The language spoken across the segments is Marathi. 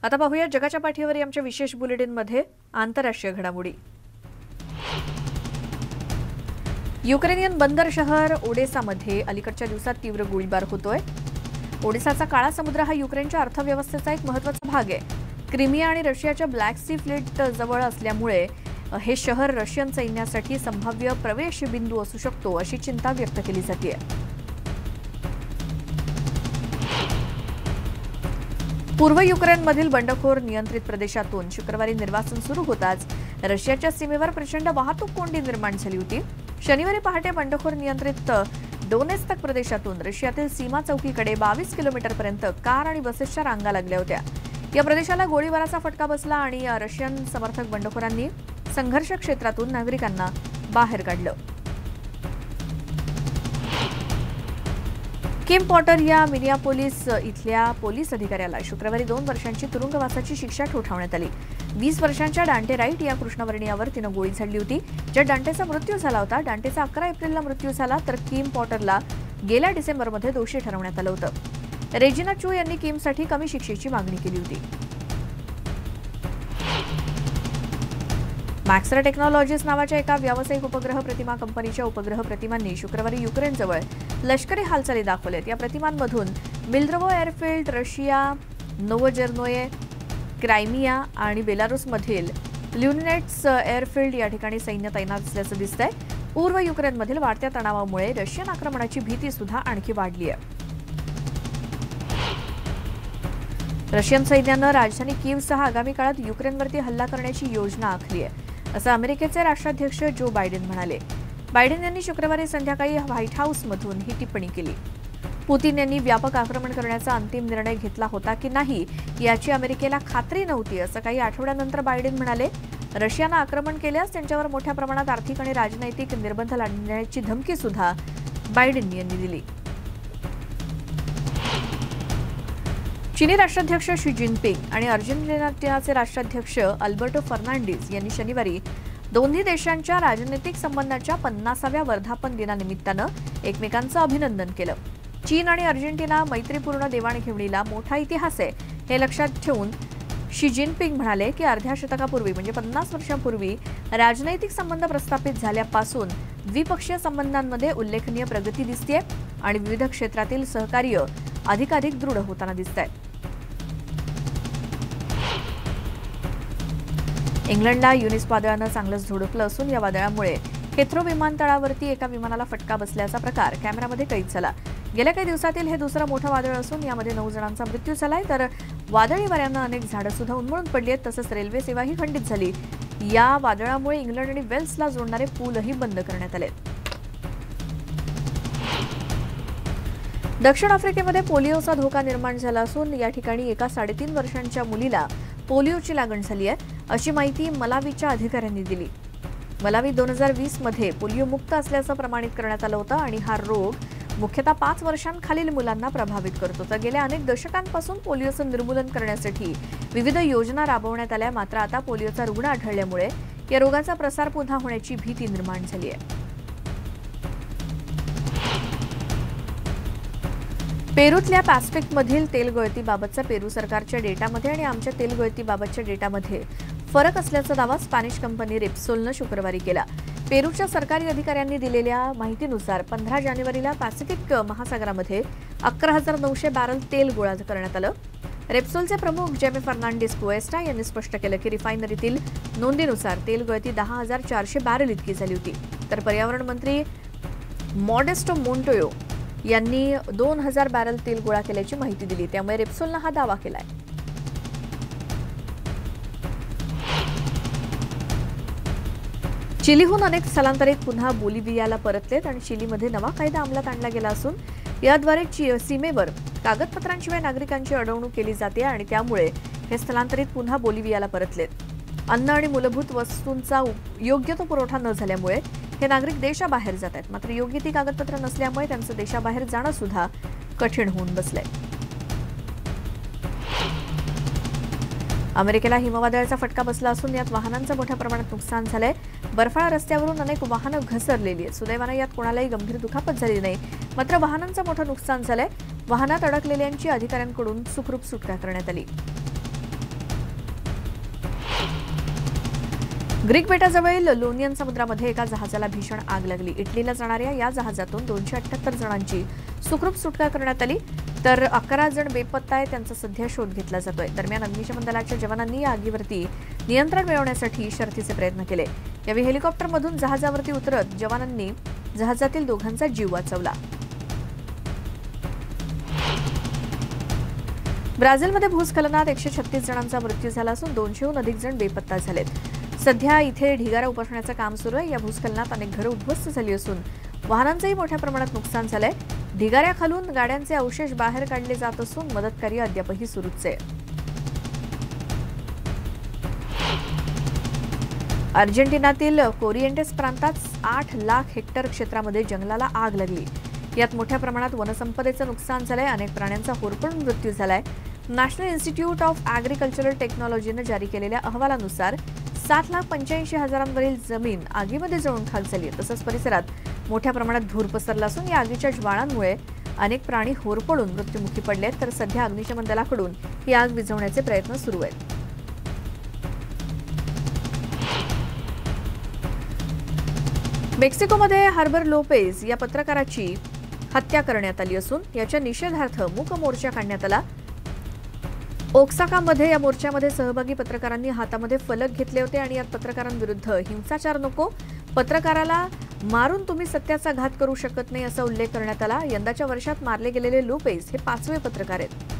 आता पाहूया जगाच्या पाठीवर आमच्या विशेष बुलेटिनमध्ये आंतरराष्ट्रीय घडामोडी। युक्रेनियन बंदर शहर ओडेसामध्ये अलीकडच्या दिवसात तीव्र गोळीबार होतोय। ओडेसाचा काळा समुद्र हा युक्रेनच्या अर्थव्यवस्थेचा एक महत्त्वाचा भाग आहे। क्रिमिया आणि रशियाच्या ब्लॅक सी फ्लीट जवळ असल्यामुळे हे शहर रशियन सैन्यासाठी संभाव्य प्रवेश बिंदू असू शकतो अशी चिंता व्यक्त केली जाते। पूर्व युक्रेनमधील बंडखोर नियंत्रित प्रदेशातून शुक्रवारी निर्वासन सुरू होताच रशियाच्या सीमेवर प्रचंड वाहतूक कोंडी निर्माण झाली होती। शनिवारी पहाटे बंडखोर नियंत्रित डोनेत्स्क प्रदेशातून रशियातील सीमा चौकीकडे 22 किलोमीटरपर्यंत कार आणि बसेसच्या रांगा लागल्या होत्या। या प्रदेशाला गोळीबाराचा फटका बसला आणि रशियन समर्थक बंडखोरांनी संघर्ष क्षेत्रातून नागरिकांना बाहेर काढलं। किम पॉटर या मिनियापोलिस इथल्या पोलीस अधिकाऱ्याला शुक्रवारी 2 वर्षांची तुरुंगवासाची शिक्षा ठोठावण्यात आली। 20 वर्षांच्या डांटे राईट या कृष्णवर्णीयावर तिनं गोळी झाडली होती, ज्या डांटेचा मृत्यू झाला होता। डांटेचा 11 एप्रिलला मृत्यू झाला, तर किम पॉटरला गेल्या डिसेंबरमध्ये दोषी ठरवण्यात आलं होतं। रेजिना चू यांनी किमसाठी कमी शिक्षेची मागणी केली होती। मॅक्सर टेक्नॉलॉजीज नावाच्या एका व्यावसायिक उपग्रह प्रतिमा कंपनीच्या उपग्रह प्रतिमांनी शुक्रवारी युक्रेनजवळ लष्करी हालचाली दाखवल्यात। या प्रतिमांमधून मिल्द्रोवो एअरफील्ड, रशिया, नोवोजेर्नोये, क्रायमिया आणि बेलारूसमधील ल्युनिनेट्स एअरफील्ड या ठिकाणी सैन्य तैनात असल्याचं दिसतंय। पूर्व युक्रेनमधील वाढत्या तणावामुळे रशियन आक्रमणाची भीती सुद्धा आणखी वाढली आहे। रशियन सैन्यानं राजधानी कीव्हसह आगामी काळात युक्रेनवरती हल्ला करण्याची योजना आखली आहे, असं अमेरिकेचे राष्ट्राध्यक्ष जो बायडेन म्हणाले। बायडेन यांनी शुक्रवारी संध्याकाळी व्हाईट हाऊसमधून ही टिप्पणी केली। पुतिन यांनी व्यापक आक्रमण करण्याचा अंतिम निर्णय घेतला होता की नाही याची अमेरिकेला खात्री नव्हती, असं काही आठवड्यानंतर बायडेन म्हणाले। रशियानं आक्रमण केल्यास त्यांच्यावर मोठ्या प्रमाणात आर्थिक आणि राजनैतिक निर्बंध लादण्याची धमकी सुद्धा बायडेन यांनी दिली। चीनी राष्ट्राध्यक्ष शी जिनपिंग आणि अर्जेंटिनाचे राष्ट्राध्यक्ष अल्बर्टो फर्नांडिस यांनी शनिवारी दोन्ही देशांच्या राजनैतिक संबंधांच्या 50व्या वर्धापन दिनानिमित्तानं एकमेकांचं अभिनंदन केलं। चीन आणि अर्जेंटिना मैत्रीपूर्ण देवाणघेवाणीला मोठा इतिहास आहे, हे लक्षात ठेवून शी जिनपिंग म्हणाले की अर्ध्या शतकापूर्वी म्हणजे 50 वर्षांपूर्वी राजनैतिक संबंध प्रस्थापित झाल्यापासून द्विपक्षीय संबंधांमध्ये उल्लेखनीय प्रगती दिसतेय आणि विविध क्षेत्रातील सहकार्य अधिकाधिक दृढ होताना दिसतंय। इंग्लंडला युनिस वादळानं चांगलंच झोडपलं असून या वादळामुळे हेथ्रो विमानतळावरती एका विमानाला फटका बसल्याचा प्रकार कॅमेऱ्यामध्ये कैद झाला। गेल्या काही दिवसातील हे दुसरं मोठं वादळ असून यामध्ये 9 जणांचा मृत्यू झालाय, तर वादळी वाऱ्यानं अनेक झाडं सुद्धा उन्मळून पडली आहेत, तसंच रेल्वे सेवाही खंडित झाली। या वादळामुळे इंग्लंड आणि वेल्सला जोडणारे पूलही बंद करण्यात आले। दक्षिण आफ्रिकेमध्ये पोलिओचा धोका निर्माण झाला असून या ठिकाणी एका 3.5 वर्षांच्या मुलीला पोलिओची लागण झाली आहे, अशी माहिती मलावीच्या अधिकाऱ्यांनी दिली। मलावी 2020 मध्ये पोलिओ मुक्त असल्याचं प्रमाणित करण्यात आलं होतं आणि हा रोग मुख्यतः 5 वर्षांखालील मुलांना प्रभावित करतो। तर गेल्या अनेक दशकांपासून पोलिओचं निर्मूलन करण्यासाठी विविध योजना राबवण्यात आल्या, मात्र आता पोलिओचा रुग्ण आढळल्यामुळे या रोगाचा प्रसार पुन्हा होण्याची भीती निर्माण झाली आहे। पेरूतल्या पॅसिफिकमधील तेल गळतीबाबतचा पेरू सरकारच्या डेटामध्ये आणि आमच्या तेल गळतीबाबतच्या डेटामध्ये फरक असल्याचा दावा स्पॅनिश कंपनी रेप्सोलनं शुक्रवारी केला। पेरूच्या सरकारी अधिकाऱ्यांनी दिलेल्या माहितीनुसार 15 जानेवारीला पॅसिफिक महासागरामध्ये 11,900 बॅरल तेल गोळा करण्यात आलं। रेप्सोलचे प्रमुख जेमे फर्नांडिस कुएस्टा यांनी स्पष्ट केलं की रिफायनरीतील नोंदीनुसार तेल गळती 10,400 बॅरल इतकी झाली होती, तर पर्यावरण मंत्री मॉडेस्टो मोंटोयो यांनी 2,000 बॅरल तेल गोळा केल्याची माहिती दिली, त्यामुळे रेप्सोलनं हा दावा केलाय। चिलीहून अनेक स्थलांतरित पुन्हा बोलिव्हियाला परतलेत आणि चिलीमध्ये नवा कायदा अंमलात आणला गेला असून याद्वारे सीमेवर कागदपत्रांशिवाय नागरिकांची अडवणूक केली जाते आणि त्यामुळे हे स्थलांतरित पुन्हा बोलिव्हियाला परतलेत। अन्न आणि मूलभूत वस्तूंचा योग्य तो पुरवठा न झाल्यामुळे हे नागरिक देशाबाहेर जात आहेत, मात्र योग्य ती कागदपत्र नसल्यामुळे त्यांचं देशाबाहेर जाणं सुद्धा कठीण होऊन बसलंय। अमेरिकेला हिमवादळाचा फटका बसला असून यात वाहनांचं मोठ्या प्रमाणात नुकसान झालंय। बर्फाळ रस्त्यावरून अनेक वाहनं घसरलेली आहेत। सुदैवानं यात कोणालाही गंभीर दुखापत झाली नाही, मात्र वाहनांचं मोठं नुकसान झालंय। वाहनात अडकलेल्यांची अधिकाऱ्यांकडून सुखरूप सुटका करण्यात आली। ग्रीक बेटाजवळील लोनियन समुद्रामध्ये एका जहाजाला भीषण आग लागली. इटलीला जाणाऱ्या या जहाजातून 278 जणांची सुखरूप सुटका करण्यात आली, तर 11 जण बेपत्ता आहेत. त्यांचा सध्या शोध घेतला जातोय. दरम्यान अग्निशमन दलाच्या जवानांनी या आगीवरती नियंत्रण मिळवण्यासाठी शर्थीचे प्रयत्न केले. यावेळी हेलिकॉप्टरमधून जहाजावरती उतरत जवानांनी जहाजातील दोघांचा जीव वाचवला. ब्राझीलमध्ये भूस्खलनात 136 जणांचा मृत्यू झाला असून 200हून अधिक जण बेपत्ता झालेत. सध्या इथे ढिगारा उपसण्याचं काम सुरू आहे. या भूस्खलनात अनेक घरं उद्ध्वस्त झाली असून वाहनांचंही मोठ्या प्रमाणात नुकसान झालंय. ढिगाऱ्याखालून गाड्यांचे अवशेष बाहेर काढले जात असून मदतकार्य अद्यापही सुरूच आहे. अर्जेंटिनातील कोरिएंटेस प्रांतात 8 लाख हेक्टर क्षेत्रामध्ये जंगलाला आग लागली. यात मोठ्या प्रमाणात वनसंपदेचं नुकसान झालंय. अनेक प्राण्यांचा होरपळून मृत्यू झालाय. नॅशनल इन्स्टिट्यूट ऑफ ॲग्रिकल्चरल टेक्नॉलॉजीनं जारी केलेल्या अहवालानुसार 7,85,000वरील जमीन आगीमध्ये जळून खाक झाली. तसंच परिसरात मोठ्या प्रमाणात धूर पसरला असून या आगीच्या ज्वाळांमुळे अनेक प्राणी होरपळून मृत्युमुखी पडलेत. तर सध्या अग्निशमन दलाकडून ही आग विझवण्याचे प्रयत्न सुरू आहेत. मेक्सिकोमध्ये हार्बर लोपेज या पत्रकाराची हत्या करण्यात आली असून याच्या निषेधार्थ मूक मोर्चा काढण्यात आला. ओक्साकामध्ये या मोर्चामध्ये सहभागी पत्रकारांनी हातामध्ये फलक घेतले होते आणि यात पत्रकारांविरुद्ध हिंसाचार नको, पत्रकाराला मारून तुम्ही सत्याचा घात करू शकत नाही असा उल्लेख करण्यात आला. यंदाच्या वर्षात मारले गेलेले लोपेज हे 5वे पत्रकार आहेत.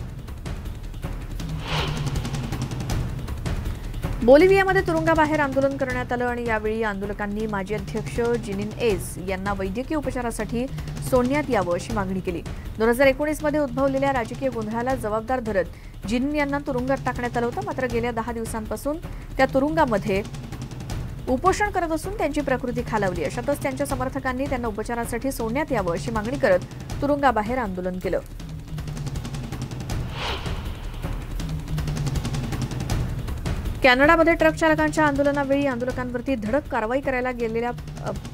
बोलिव्हियामध्ये तुरुंगाबाहेर आंदोलन करण्यात आलं आणि यावेळी आंदोलकांनी माजी अध्यक्ष जिनिनेज यांना वैद्यकीय उपचारासाठी सोडण्यात यावं अशी मागणी केली. 2019 मध्ये उद्भवलेल्या राजकीय गोंधळाला जबाबदार धरत जिनिन यांना तुरुंगात टाकण्यात आलं होतं. मात्र गेल्या 10 दिवसांपासून त्या तुरुंगामध्ये उपोषण करत असून त्यांची प्रकृती खालावली. अशातच त्यांच्या समर्थकांनी त्यांना उपचारासाठी सोडण्यात यावं अशी मागणी करत तुरुंगाबाहेर आंदोलन केलं. कॅनडामध्ये ट्रक चालकांच्या आंदोलनावेळी आंदोलकांवरती धडक कारवाई करायला गेलेल्या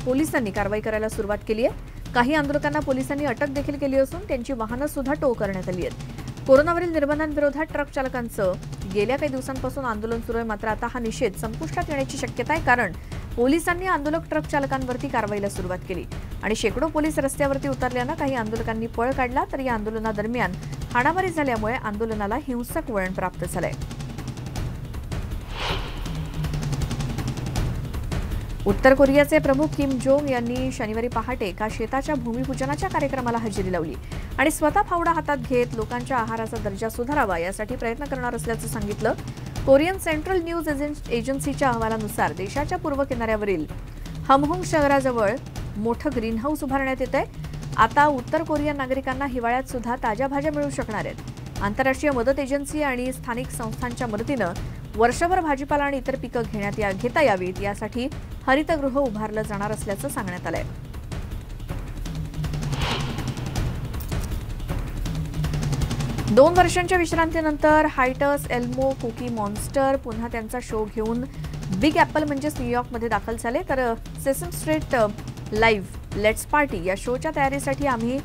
पोलिसांनी कारवाई करायला सुरुवात केली आहे. काही आंदोलकांना पोलिसांनी अटक देखील केली असून त्यांची वाहनं सुद्धा टो करण्यात आली आहेत. कोरोनावरील निर्बंधांविरोधात ट्रक चालकांचं गेल्या काही दिवसांपासून आंदोलन सुरू आहे. मात्र आता हा निषेध संपुष्टात येण्याची शक्यता आहे, कारण पोलिसांनी आंदोलक ट्रक चालकांवरती कारवाईला सुरुवात केली आणि शेकडो पोलीस रस्त्यावरती उतरल्यानं काही आंदोलकांनी पळ काढला. तर या आंदोलनादरम्यान हाणामारी झाल्यामुळे आंदोलनाला हिंसक वळण प्राप्त झालंय. उत्तर कोरियाचे प्रमुख किम जोंग यांनी शनिवारी पहाटे एका शेताच्या भूमिपूजनाच्या कार्यक्रमाला हजेरी लावली आणि स्वतः फावडा हातात घेत लोकांच्या आहाराचा दर्जा सुधारावा यासाठी प्रयत्न करणार असल्याचं सांगितलं. कोरियन सेंट्रल न्यूज एजन्सीच्या अहवालानुसार देशाच्या पूर्व किनाऱ्यावरील हमहुंग शहराजवळ मोठं ग्रीन हाऊस उभारण्यात येत आहे. आता उत्तर कोरियन नागरिकांना हिवाळ्यात सुद्धा ताज्या भाज्या मिळू शकणार आहेत. आंतरराष्ट्रीय मदत एजन्सी आणि स्थानिक संस्थांच्या मदतीनं वर्षभर भाजीपाला आणि इतर पिकं घेता यावीत यासाठी हरितगृह उभारलं जाणार असल्याचं सांगण्यात आलंय. दोन वर्षांच्या विश्रांतीनंतर हायटस एल्मो कुकी मॉन्स्टर पुन्हा त्यांचा शो घेऊन बिग ॲपल म्हणजेच न्यूयॉर्कमध्ये दाखल झाले. तर सेसम स्ट्रीट लाईव्ह लेट्स पार्टी या शोच्या तयारीसाठी आम्ही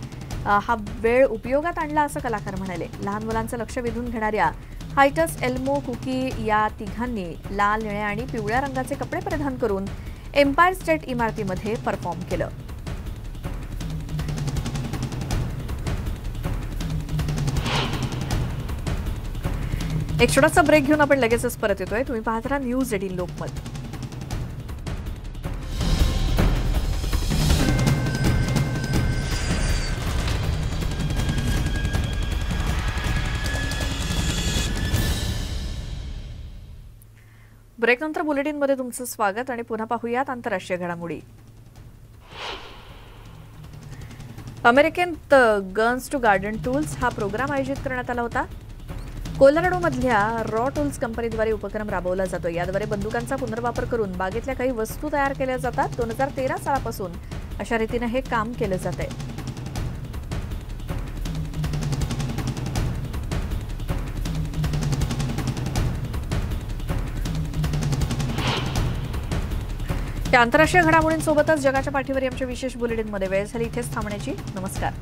हा वेळ उपयोगात आणला असं कलाकार म्हणाले. लहान मुलांचं लक्ष वेधून घेणाऱ्या हायटस एल्मो कुकी या तिघांनी लाल, निळ्या आणि पिवळ्या रंगाचे कपडे परिधान करून एम्पायर स्टेट इमारतीमध्ये परफॉर्म केलं. एक छोटासा ब्रेक घेऊन आपण लगेचच परत येतोय. तुम्ही पाहत राहा न्यूज 18 लोकमत. ब्रेकनंतर बुलेटिनमध्ये तुमचं स्वागत आणि पुन्हा पाहूयात आंतरराष्ट्रीय घडामोडी. अमेरिकेत गन्स टू गार्डन टूल्स हा प्रोग्राम आयोजित करण्यात आला होता. कोलोराडोमधल्या रॉ टूल्स कंपनीद्वारे उपक्रम राबवला जातो. याद्वारे बंदुकांचा पुनर्वापर करून बागेतल्या काही वस्तू तयार केल्या जातात. 2013 सालापासून अशा रीतीने हे काम केलं जात आहे. या आंतरराष्ट्रीय घडामोडींसोबतच जगाच्या पाठीवर आमच्या विशेष बुलेटिनमध्ये वेळ झाली इथेच थांबण्याची. नमस्कार.